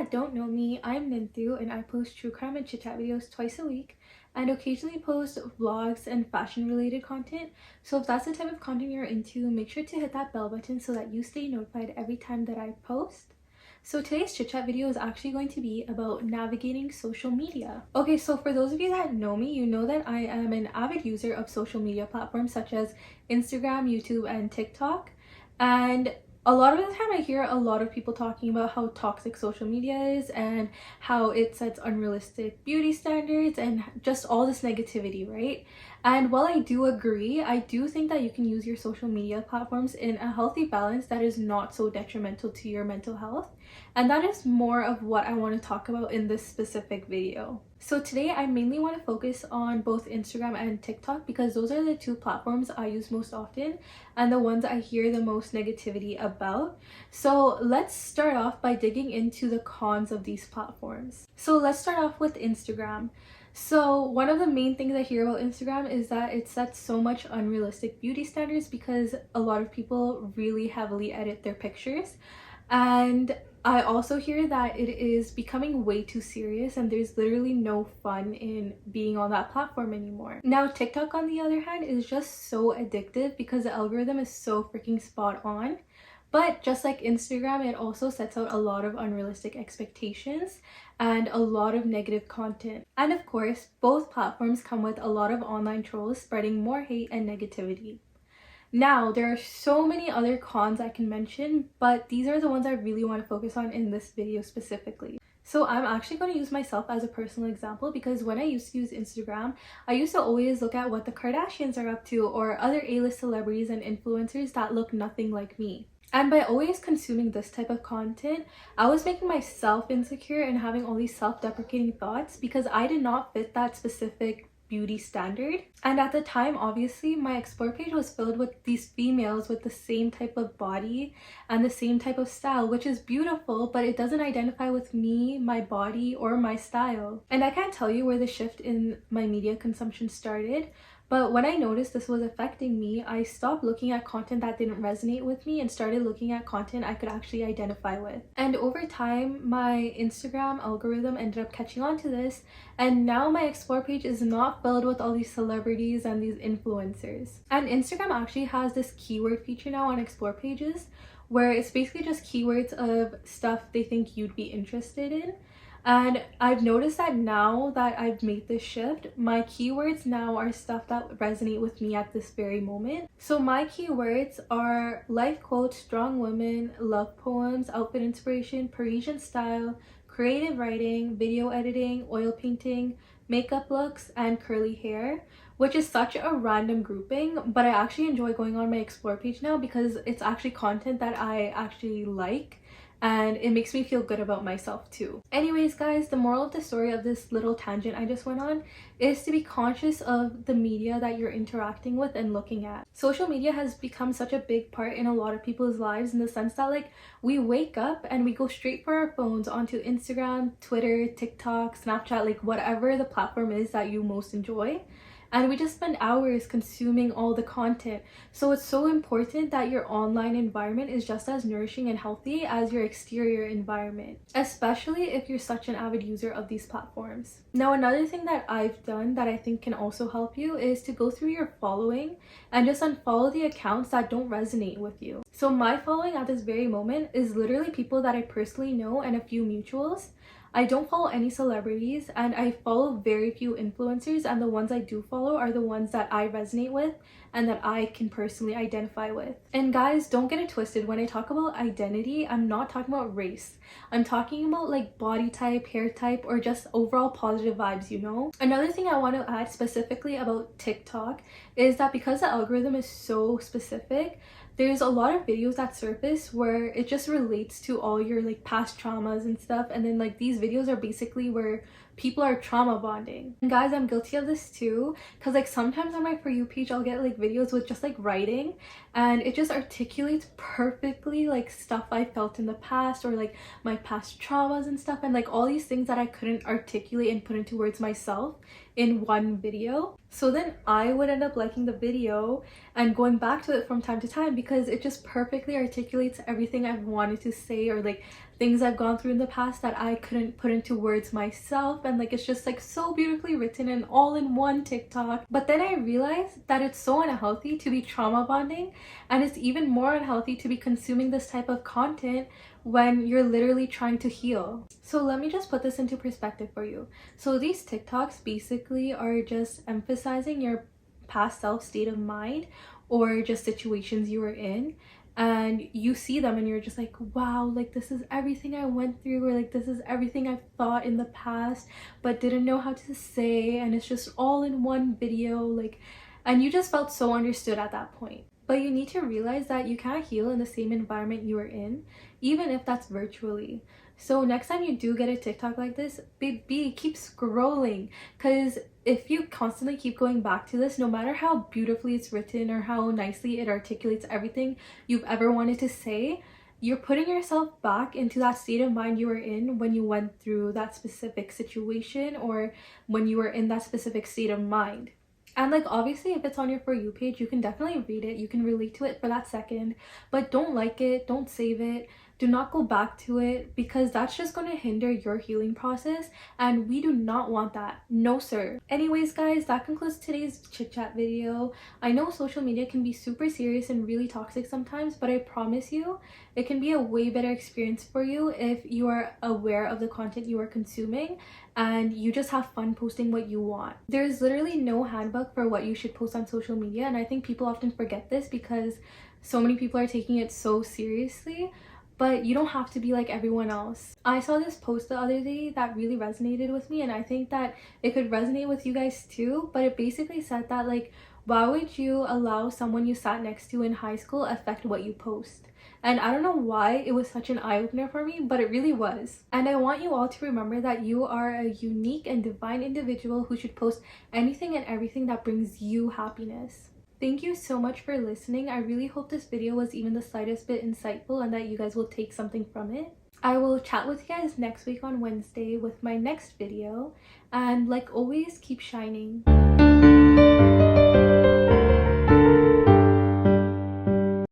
that don't know me, I'm Ninth and I post true crime and chit chat videos twice a week and occasionally post vlogs and fashion related content. So if that's the type of content you're into, make sure to hit that bell button so that you stay notified every time that I post. So today's chit chat video is actually going to be about navigating social media. Okay, so for those of you that know me, you know that I am an avid user of social media platforms such as Instagram, YouTube, and TikTok. And a lot of the time I hear a lot of people talking about how toxic social media is and how it sets unrealistic beauty standards and just all this negativity, right? And while I do agree, I do think that you can use your social media platforms in a healthy balance that is not so detrimental to your mental health. And that is more of what I want to talk about in this specific video. So today I mainly want to focus on both Instagram and TikTok because those are the two platforms I use most often and the ones I hear the most negativity about. So let's start off by digging into the cons of these platforms. So let's start off with Instagram. So one of the main things I hear about Instagram is that it sets so much unrealistic beauty standards because a lot of people really heavily edit their pictures. And I also hear that it is becoming way too serious and there's literally no fun in being on that platform anymore. Now TikTok on the other hand is just so addictive because the algorithm is so freaking spot on. But just like Instagram, it also sets out a lot of unrealistic expectations and a lot of negative content. And of course, both platforms come with a lot of online trolls spreading more hate and negativity. Now, there are so many other cons I can mention, but these are the ones I really want to focus on in this video specifically. So I'm actually going to use myself as a personal example because when I used to use Instagram, I used to always look at what the Kardashians are up to or other A-list celebrities and influencers that look nothing like me. And by always consuming this type of content, I was making myself insecure and having all these self-deprecating thoughts because I did not fit that specific beauty standard. And at the time, obviously, my explore page was filled with these females with the same type of body and the same type of style, which is beautiful, but it doesn't identify with me, my body, or my style. And I can't tell you where the shift in my media consumption started, but when I noticed this was affecting me, I stopped looking at content that didn't resonate with me and started looking at content I could actually identify with. And over time, my Instagram algorithm ended up catching on to this, and now my explore page is not filled with all these celebrities and these influencers. And Instagram actually has this keyword feature now on explore pages where it's basically just keywords of stuff they think you'd be interested in. And I've noticed that now that I've made this shift, my keywords now are stuff that resonate with me at this very moment. So my keywords are life quotes, strong women, love poems, outfit inspiration, Parisian style, creative writing, video editing, oil painting, makeup looks, and curly hair, which is such a random grouping, but I actually enjoy going on my explore page now because it's actually content that I actually like. And it makes me feel good about myself too. Anyways guys, the moral of the story of this little tangent I just went on is to be conscious of the media that you're interacting with and looking at. Social media has become such a big part in a lot of people's lives in the sense that like we wake up and we go straight for our phones onto Instagram, Twitter, TikTok, Snapchat, like whatever the platform is that you most enjoy. And we just spend hours consuming all the content. So it's so important that your online environment is just as nourishing and healthy as your exterior environment, especially if you're such an avid user of these platforms. Now, another thing that I've done that I think can also help you is to go through your following and just unfollow the accounts that don't resonate with you. So my following at this very moment is literally people that I personally know and a few mutuals. I don't follow any celebrities and I follow very few influencers, and the ones I do follow are the ones that I resonate with and that I can personally identify with. And guys, don't get it twisted. When I talk about identity, I'm not talking about race. I'm talking about like body type, hair type, or just overall positive vibes, you know? Another thing I want to add specifically about TikTok is that because the algorithm is so specific, there's a lot of videos that surface where it just relates to all your like past traumas and stuff, and then like these videos are basically where people are trauma bonding. And guys, I'm guilty of this too, because like sometimes on my For You page I'll get like videos with just like writing and it just articulates perfectly like stuff I felt in the past or like my past traumas and stuff, and like all these things that I couldn't articulate and put into words myself, in one video. So then I would end up liking the video and going back to it from time to time because it just perfectly articulates everything I've wanted to say, or like things I've gone through in the past that I couldn't put into words myself, and like it's just like so beautifully written and all in one TikTok. But then I realized that it's so unhealthy to be trauma bonding, and it's even more unhealthy to be consuming this type of content when you're literally trying to heal. So let me just put this into perspective for you. So these TikToks basically are just emphasizing your past self state of mind, or just situations you were in, and you see them and you're just like, wow, like this is everything I went through, or like this is everything I've thought in the past but didn't know how to say, and it's just all in one video, like, and you just felt so understood at that point. But you need to realize that you can't heal in the same environment you were in, even if that's virtually. So next time you do get a TikTok like this, baby, keep scrolling, because if you constantly keep going back to this, no matter how beautifully it's written or how nicely it articulates everything you've ever wanted to say, you're putting yourself back into that state of mind you were in when you went through that specific situation, or when you were in that specific state of mind. And like obviously if it's on your For You page, you can definitely read it, you can relate to it for that second, but don't like it, don't save it, do not go back to it, because that's just going to hinder your healing process, and we do not want that. No sir. Anyways guys, that concludes today's chit chat video. I know social media can be super serious and really toxic sometimes, but I promise you it can be a way better experience for you if you are aware of the content you are consuming and you just have fun posting what you want. There's literally no handbook for what you should post on social media, and I think people often forget this because so many people are taking it so seriously. But you don't have to be like everyone else. I saw this post the other day that really resonated with me, and I think that it could resonate with you guys too. But it basically said that like, why would you allow someone you sat next to in high school affect what you post? And I don't know why it was such an eye-opener for me, but it really was. And I want you all to remember that you are a unique and divine individual who should post anything and everything that brings you happiness. Thank you so much for listening. I really hope this video was even the slightest bit insightful and that you guys will take something from it. I will chat with you guys next week on Wednesday with my next video. And like always, keep shining.